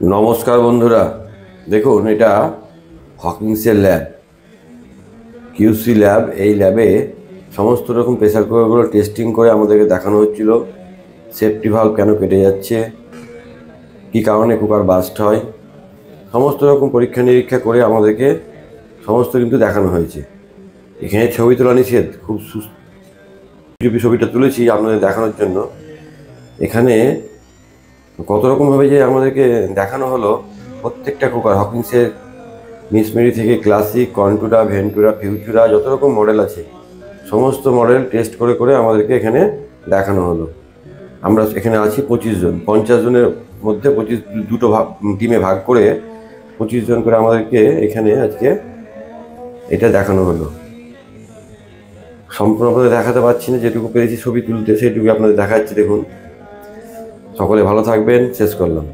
নমস্কার বন্ধুরা, দেখুন এটা হকিংসের ল্যাব, কিউসি ল্যাব। এই ল্যাবে সমস্ত রকম প্রেসার কুকারগুলো টেস্টিং করে আমাদেরকে দেখানো হচ্ছিল সেফটি ভালভ কেন কেটে যাচ্ছে, কী কারণে কুকার বাস্ট হয়, সমস্ত রকম পরীক্ষা নিরীক্ষা করে আমাদেরকে সমস্ত কিন্তু দেখানো হয়েছে। এখানে ছবি তোলা নিষেধ, খুব ছবিটা তুলেছি আপনাদের দেখানোর জন্য। এখানে কত রকমভাবে যে আমাদেরকে দেখানো হলো, প্রত্যেকটা কুকার হকিংসের মিসমেরি থেকে ক্লাসিক, কন্টুরা, ভেন্টুরা, ফিউচুরা, যত রকম মডেল আছে সমস্ত মডেল টেস্ট করে করে আমাদেরকে এখানে দেখানো হলো। আমরা এখানে আছি 25 জন, 50 জনের মধ্যে দুটো টিমে ভাগ করে 25 জন করে আমাদেরকে এখানে আজকে এটা দেখানো হলো। সম্পূর্ণ আপনাদের দেখাতে পারছি না, যেটুকু পেরেছি ছবি তুলতে সেটুকু আপনাদের দেখাচ্ছি। দেখুন, সকলে ভালো থাকবেন, শেষ করলাম।